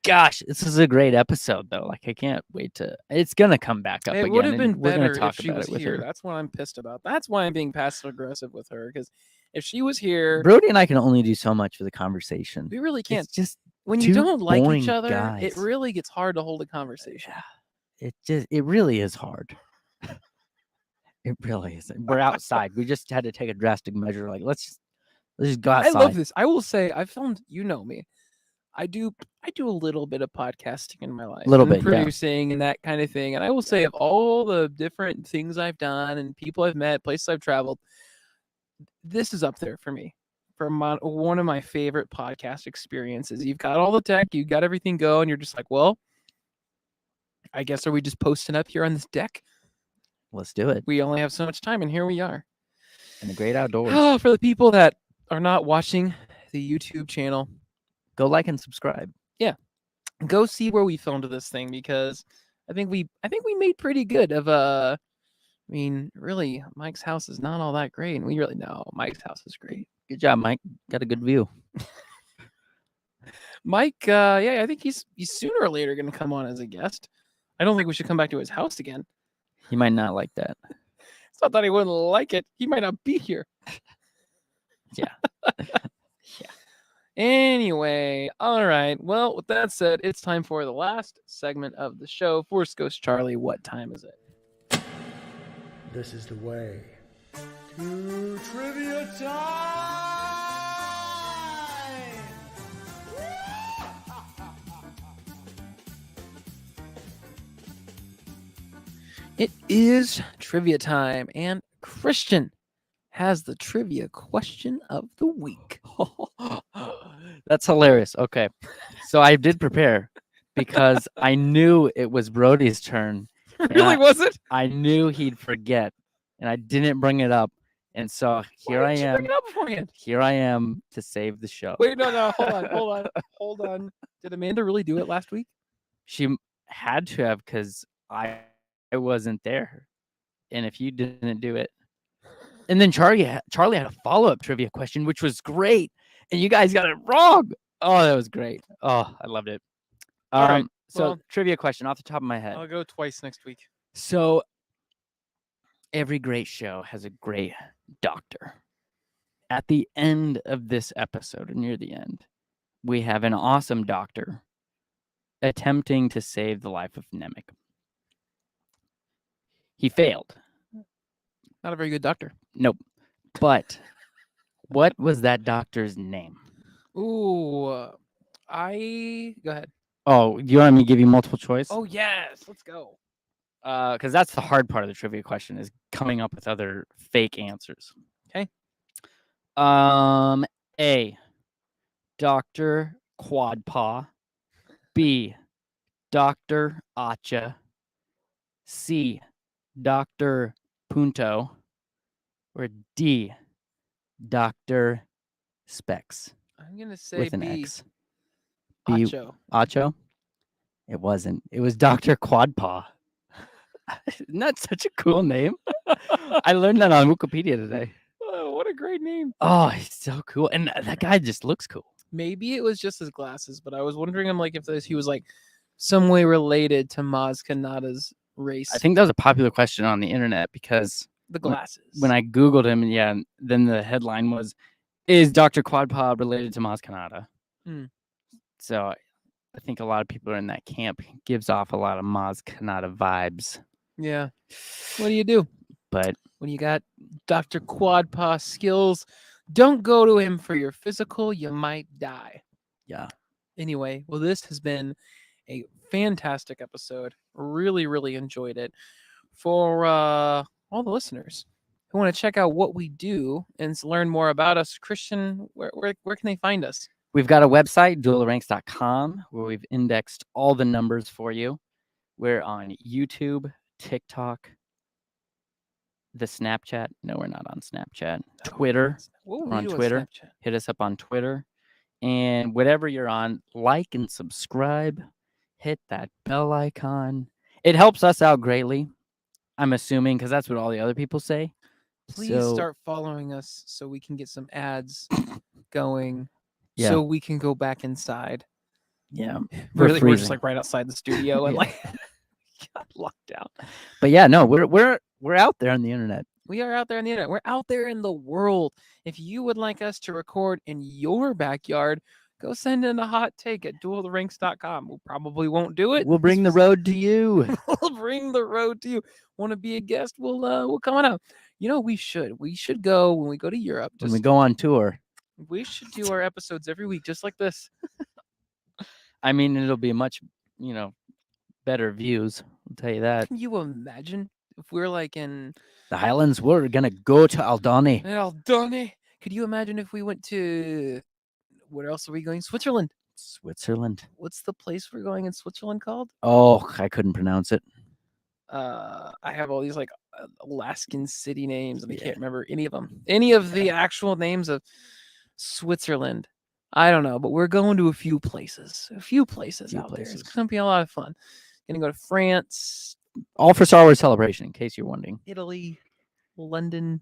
B: Gosh, this is a great episode though. Like I can't wait it's gonna come back up
A: It
B: again.
A: would have
B: and
A: been
B: we're gonna
A: better
B: talk
A: if she
B: about
A: was
B: it with
A: here.
B: her.
A: That's what I'm pissed about. That's why I'm being passive aggressive with her. Because if she was here,
B: Brody and I can only do so much for the conversation.
A: we really can't.
B: It's just
A: When you
B: two
A: don't like each
B: boring
A: other,
B: guys.
A: it really gets hard to hold a conversation.
B: it really is hard. It really is. We're outside. We just had to take a drastic measure. Like let's just go outside.
A: I love this. I will say, I found, me. I do a little bit of podcasting in my life,
B: Little
A: and
B: bit, yeah.
A: producing and that kind of thing. And I will say, of all the different things I've done and people I've met, places I've traveled, this is up there for me. For one of my favorite podcast experiences. You've got all the tech, you've got everything going. You're just like, well, I guess, are we just posting up here on this deck?
B: Let's do it
A: We only have so much time, and here we are.
B: in the great outdoors.
A: Oh, for the people that are not watching the YouTube channel,
B: Go like and subscribe.
A: go see where we filmed this thing, because I think we made pretty good of I mean, really, Mike's house is not all that great, and we really know Mike's house is great.
B: Good job, Mike. Got a good view.
A: Mike, yeah, I think he's sooner or later going to come on as a guest. I don't think we should come back to his house again.
B: He might not like that.
A: It's not that he wouldn't like it. He might not be here.
B: Yeah.
A: Yeah. Anyway, all right. Well, with that said, it's time for the last segment of the show. Force Ghost Charlie, what time is it?
D: This is the way to trivia time!
A: It is trivia time, and Christian has the trivia question of the week.
B: That's hilarious. Okay. So I did prepare because I knew it was Brody's turn.
A: Really, was it?
B: I knew he'd forget, and I didn't bring it up. And so here
A: Why
B: I
A: didn't you
B: am.
A: bring it up beforehand?
B: Here I am to save the show.
A: Wait, no, hold on. Did Amanda really do it last week?
B: She had to have, because I wasn't there. And if you didn't do it. And then Charlie had a follow-up trivia question, which was great. And you guys got it wrong. Oh, that was great. Oh, I loved it.
A: All right,
B: So
A: well-
B: trivia question off the top of my head.
A: I'll go twice next week.
B: So every great show has a great doctor. At the end of this episode, or near the end, we have an awesome doctor attempting to save the life of Nemec. He failed.
A: Not a very good doctor.
B: Nope. But what was that doctor's name?
A: Ooh, go ahead.
B: Oh, you want me to give you multiple choice?
A: Oh yes, let's go.
B: Because that's the hard part of the trivia question, is coming up with other fake answers.
A: Okay.
B: A, Dr. Quadpaw. B, Dr. Acha. C, Dr. Punto. Or D, Dr. Specs
A: I'm gonna say
B: with an
A: B.
B: X. B,
A: Acho.
B: Acho? It wasn't. It was Dr. Quadpaw. Isn't that such a cool name? I learned that on Wikipedia today.
A: Oh, what a great name.
B: Oh, he's so cool. And that guy just looks cool.
A: Maybe it was just his glasses, but I was wondering, if he was like some way related to Maz Kanata's race.
B: I think that was a popular question on the internet because
A: the glasses.
B: when I Googled him, yeah, then the headline was, is Dr. Quadpaw related to Maz Kanata?
A: Hmm.
B: So I think a lot of people are in that camp. He gives off a lot of Maz Kanata vibes.
A: Yeah. What do you do
B: But
A: when you got Dr. Quadpaw skills? Don't go to him for your physical. You might die.
B: yeah,
A: Anyway, well, this has been a fantastic episode. Really, really enjoyed it. For all the listeners who want to check out what we do and learn more about us, Christian, where can they find us?
B: we've got a website, dueloftheranks.com, where we've indexed all the numbers for you. We're on YouTube, TikTok, the Snapchat. No, we're not on Snapchat. Twitter.
A: What would
B: We're
A: we
B: on
A: do
B: Twitter.
A: Snapchat?
B: Hit us up on Twitter. And whatever you're on, like and subscribe. Hit that bell icon. It helps us out greatly, I'm assuming, because that's what all the other people say.
A: Please
B: So-
A: start following us so we can get some ads going.
B: Yeah.
A: So we can go back inside.
B: Yeah.
A: We're just
B: freezing.
A: like right outside the studio and
B: Yeah.
A: like got locked out.
B: But yeah, no, we're out there on the internet.
A: We are out there on the internet. We're out there in the world. If you would like us to record in your backyard, go send in a hot take at dueloftheranks.com. We probably won't do it.
B: We'll bring the road to you.
A: We'll bring the road to you. Want to be a guest? We'll come on out. You know, we should go when we go to Europe.
B: When we go on tour.
A: We should do our episodes every week, just like this.
B: I mean, it'll be much, better views. I'll tell you that.
A: Can you imagine if we're like in
B: The Highlands, we're going to go to Aldani.
A: Aldani? Could you imagine if we went to, where else are we going? Switzerland.
B: Switzerland.
A: What's the place we're going in Switzerland called?
B: Oh, I couldn't pronounce it.
A: I have all these like Alaskan city names, and I
B: Yeah.
A: can't remember any of them. Any of the actual names of Switzerland. I don't know, but we're going to a few places. A few places
B: Few
A: out there.
B: places.
A: It's gonna be a lot of fun. Gonna go to France,
B: All for Star Wars Celebration, in case you're wondering.
A: Italy, London,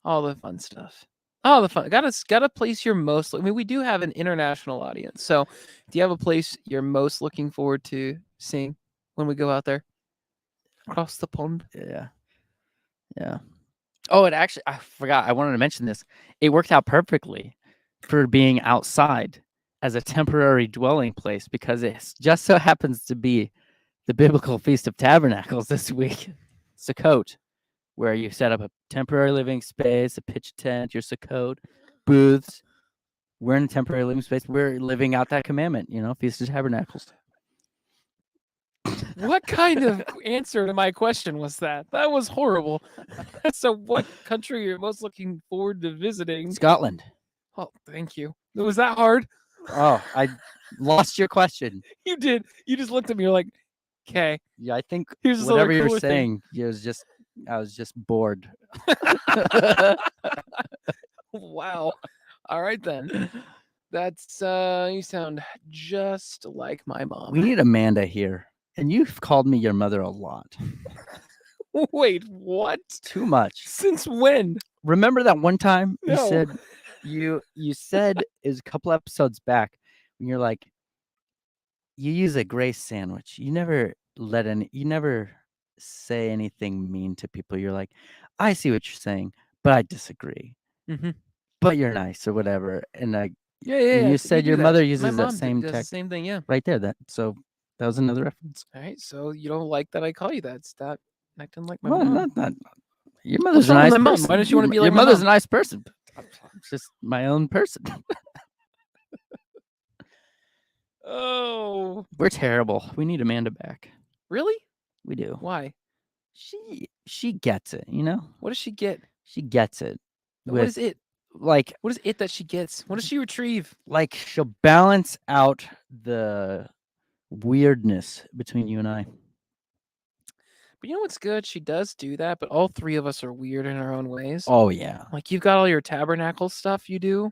A: all the fun stuff. All the fun. Gotta place you're most. I mean, we do have an international audience. So, do you have a place you're most looking forward to seeing when we go out there across the pond?
B: Yeah. Yeah. Oh, it actually, I forgot. I wanted to mention this. It worked out perfectly for being outside as a temporary dwelling place because it just so happens to be the biblical Feast of Tabernacles this week, Sukkot, where you set up a temporary living space, a pitch tent, your Sukkot, booths. We're in a temporary living space. We're living out that commandment, Feast of Tabernacles.
A: What kind of answer to my question was that? That was horrible. So, what country are you most looking forward to visiting?
B: Scotland.
A: Oh, thank you. Was that hard?
B: Oh, I lost your question.
A: You did. You just looked at me. You're like, okay.
B: Yeah, I think
A: Here's this
B: whatever
A: other
B: you're
A: cooler thing.
B: saying, I was just bored.
A: Wow. All right then. That's you sound just like my mom.
B: We need Amanda here. And you've called me your mother a lot.
A: Wait, what?
B: Too much.
A: Since when?
B: Remember that one time you
A: No.
B: said you said it was a couple episodes back when you're like, you use a grace sandwich. You never say anything mean to people. You're like, I see what you're saying, but I disagree.
A: Mm-hmm.
B: But you're nice or whatever. And
A: Yeah.
B: you said
A: do
B: your
A: that.
B: mother
A: My
B: uses
A: mom
B: that same
A: does the
B: text
A: same thing. Yeah.
B: right there. That was another reference.
A: All right. So you don't like that I call you that? Stop acting like my
B: Well,
A: mom.
B: not your mother's
A: What's
B: a
A: wrong with
B: nice
A: my mom?
B: person.
A: Why don't you wanna be like
B: your
A: my
B: mother's
A: mom?
B: a nice person. It's just my own person.
A: Oh,
B: We're terrible. We need Amanda back.
A: really?
B: We do.
A: Why?
B: She gets it,
A: What does she get?
B: She gets it.
A: What is it?
B: Like
A: What is it that she gets? What does she retrieve?
B: she'll balance out the weirdness between you and I.
A: But you know what's good? She does do that, but all three of us are weird in our own ways.
B: Oh yeah.
A: Like you've got all your tabernacle stuff you do,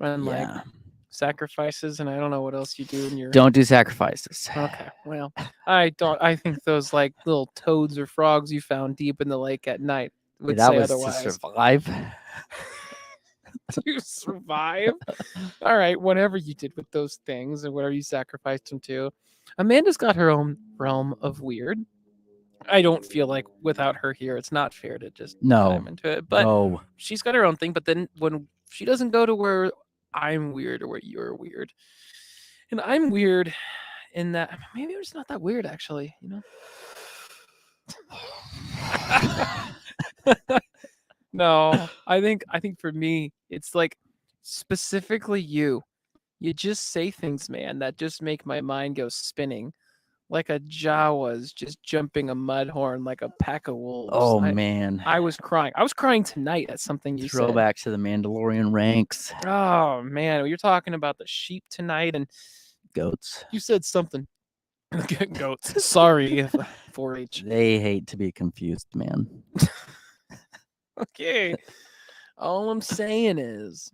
A: and like
B: Yeah.
A: sacrifices, and I don't know what else you do in your.
B: Don't do sacrifices.
A: Okay, well, I don't. I think those like little toads or frogs you found deep in the lake at night would
B: That
A: say
B: was
A: otherwise.
B: to survive.
A: To survive. All right, whatever you did with those things and whatever you sacrificed them to. Amanda's got her own realm of weird. I don't feel like without her here, it's not fair to just dive into it. But
B: No.
A: she's got her own thing. But then when she doesn't go to where I'm weird or where you're weird, and I'm weird in that maybe I'm just not that weird actually, No, I think for me, it's like specifically you. You just say things, man, that just make my mind go spinning. Like a Jawas just jumping a mud horn like a pack of wolves.
B: Oh man.
A: I was crying. I was crying tonight at something you said.
B: Throwback to the Mandalorian ranks.
A: Oh man, you're talking about the sheep tonight, and
B: Goats.
A: you said something. Goats. Sorry, 4-H.
B: They hate to be confused, man.
A: Okay. All I'm saying is,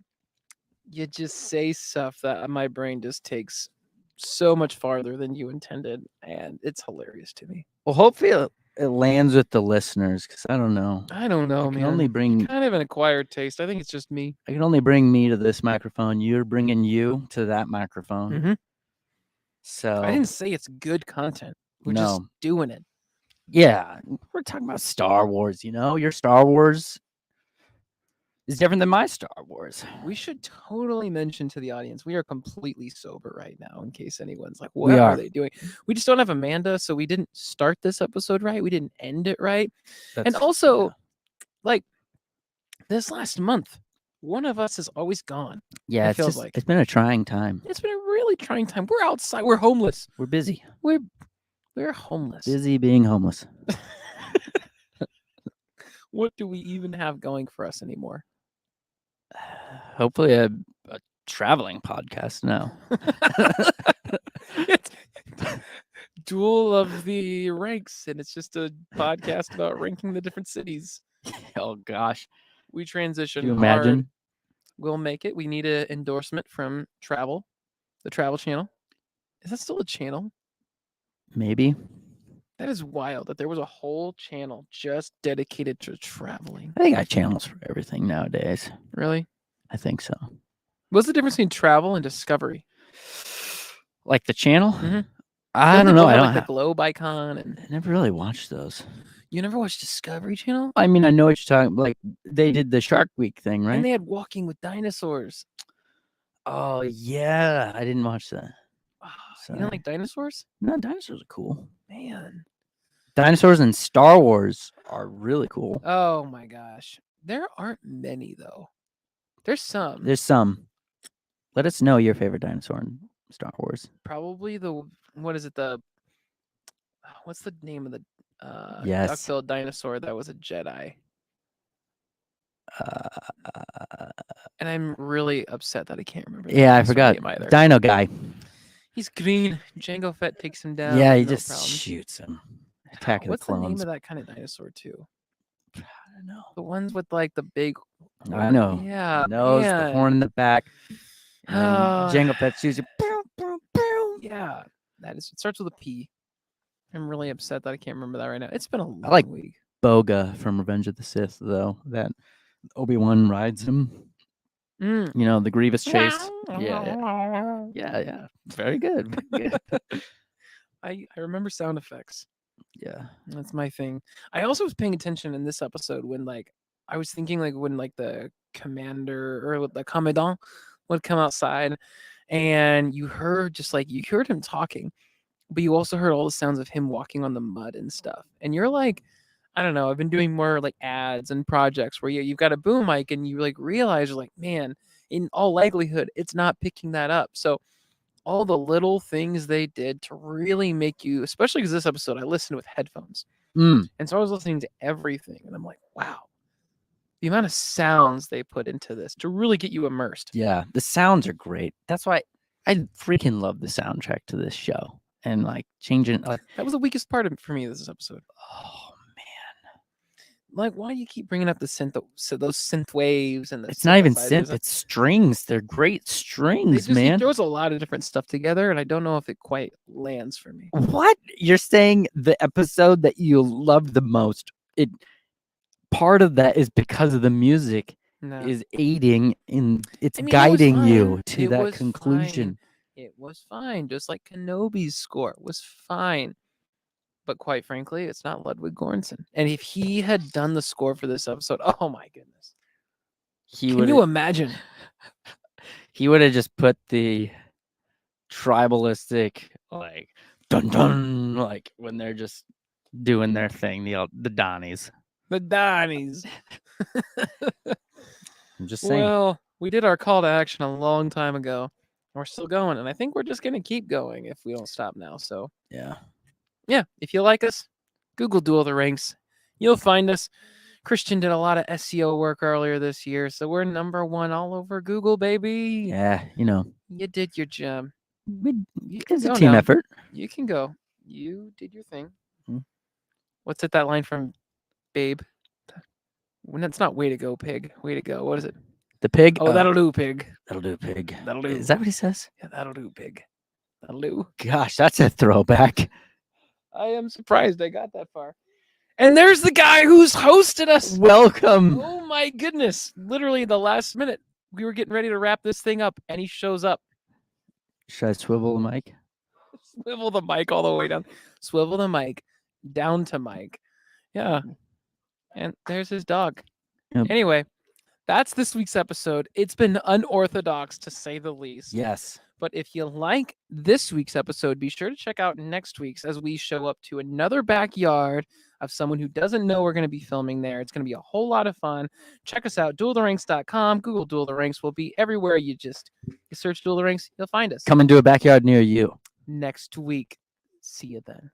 A: you just say stuff that my brain just takes so much farther than you intended, and it's hilarious to me.
B: Well, hopefully it lands with the listeners, because I don't know.
A: I don't know,
B: I can
A: man.
B: only bring
A: kind of an acquired taste. I think it's just me.
B: I can only bring me to this microphone. You're bringing you to that microphone.
A: Mm-hmm.
B: So
A: I didn't say it's good content. We're just doing it.
B: Yeah, we're talking about Star Wars. Your Star Wars is different than my Star Wars.
A: We should totally mention to the audience we are completely sober right now, in case anyone's like,
B: We
A: what are
B: are.
A: they doing? We just don't have Amanda, so we didn't start this episode right. We didn't end it right. And also, like, this last month, one of us is always gone.
B: Yeah,
A: it feels like.
B: It's been a trying time.
A: It's been a really trying time. We're outside. We're homeless.
B: We're busy.
A: We're homeless.
B: Busy being homeless.
A: What do we even have going for us anymore?
B: Hopefully a traveling podcast. No.
A: It's Duel of the Ranks, and it's just a podcast about ranking the different cities.
B: Oh gosh.
A: We transition
B: Can you
A: hard.
B: imagine?
A: We'll make it. We need an endorsement from Travel, the Travel Channel. Is that still a channel?
B: Maybe.
A: That is wild that there was a whole channel just dedicated to traveling.
B: I think I have channels for everything nowadays.
A: Really?
B: I think so.
A: What's the difference between travel and discovery?
B: Like the channel?
A: Mhm.
B: I don't know. I don't
A: like the globe icon, and
B: I never really watched those.
A: you never watched Discovery Channel?
B: I mean, I know what you're talking. Like they did the Shark Week thing, right?
A: And they had Walking with Dinosaurs.
B: Oh yeah, I didn't watch that.
A: You
B: Sorry.
A: don't like dinosaurs?
B: No, dinosaurs are cool.
A: Man.
B: Dinosaurs and Star Wars are really cool.
A: Oh my gosh. There aren't many though. There's some.
B: There's some. Let us know your favorite dinosaur in Star Wars.
A: Probably what's the name of the
B: Yes.
A: duck-billed dinosaur that was a Jedi? And I'm really upset that I can't remember. The
B: Yeah, I
A: dinosaur
B: forgot.
A: name either.
B: Dino guy.
A: He's green. Jango Fett takes him down.
B: Yeah, he
A: no
B: just
A: problem.
B: shoots him. Attack of the
A: What's the name
B: Clones.
A: of that kind of dinosaur too?
B: I don't know.
A: The ones with like the big.
B: I know.
A: Yeah.
B: Nose, the
A: man.
B: horn in the back. And then
A: Ah.
B: Jango Fett shoots you. Pew, pew, pew.
A: Yeah, it starts with a P. I'm really upset that I can't remember that right now. It's been a long
B: like
A: week.
B: Boga from Revenge of the Sith, though. That Obi-Wan rides him.
A: Mm.
B: You know, the Grievous chase. Yeah. Very good. Very good.
A: I remember sound effects.
B: Yeah.
A: That's my thing. I also was paying attention in this episode when I was thinking when the commander or the commandant would come outside and you heard him talking, but you also heard all the sounds of him walking on the mud and stuff. And you're like, I don't know, I've been doing more ads and projects where you've got a boom mic and you realize you're man, in all likelihood, it's not picking that up. So all the little things they did to really make you, especially because this episode I listened with headphones.
B: Mm.
A: And so I was listening to everything and I'm like, wow, the amount of sounds they put into this to really get you immersed.
B: Yeah. The sounds are great. That's why I freaking love the soundtrack to this show. And changing.
A: That was the weakest part for me this episode.
B: Oh, man.
A: Why do you keep bringing up those synth waves and the
B: It's not even
A: synthesizers?
B: synth. It's strings. They're great strings,
A: He
B: man.
A: throws a lot of different stuff together, and I don't know if it quite lands for me.
B: What? You're saying the episode that you loved the most, part of that is because of the music
A: No.
B: is aiding in it's
A: I mean, it was
B: guiding you
A: fine.
B: to
A: It
B: that
A: was
B: conclusion.
A: fine. It was fine, just like Kenobi's score was fine. But quite frankly, it's not Ludwig Göransson. And if he had done the score for this episode, oh my goodness. Can you imagine?
B: He would have just put the tribalistic dun dun when they're just doing their thing, the Donnies.
A: The Donnies.
B: I'm just saying.
A: Well, we did our call to action a long time ago. We're still going, and I think we're just going to keep going if we don't stop now. So,
B: Yeah.
A: If you like us, Google Duel of the Ranks. You'll find us. Christian did a lot of SEO work earlier this year, so we're #1 all over Google, baby.
B: Yeah,
A: You did your job.
B: It's a team effort.
A: You can go. You did your thing.
B: Hmm.
A: What's that line from Babe? When it's not way to go, pig. Way to go. What is it?
B: The pig.
A: Oh, that'll do, pig.
B: That'll do, pig.
A: That'll do.
B: Is that what he says?
A: Yeah, that'll do, pig. That'll do.
B: Gosh, that's a throwback.
A: I am surprised I got that far. And there's the guy who's hosted us.
B: Welcome.
A: Oh my goodness. Literally the last minute. We were getting ready to wrap this thing up and he shows up.
B: Should I swivel the mic?
A: Swivel the mic all the way down. Swivel the mic down to Mike. Yeah. And there's his dog.
B: Yep.
A: Anyway, that's this week's episode. It's been unorthodox to say the least.
B: Yes.
A: But if you like this week's episode, be sure to check out next week's as we show up to another backyard of someone who doesn't know we're going to be filming there. It's going to be a whole lot of fun. Check us out, dueltheranks.com. Google Duel the Ranks. Will be everywhere. You search Duel the Ranks, you'll find us.
B: Come into a backyard near you.
A: Next week. See you then.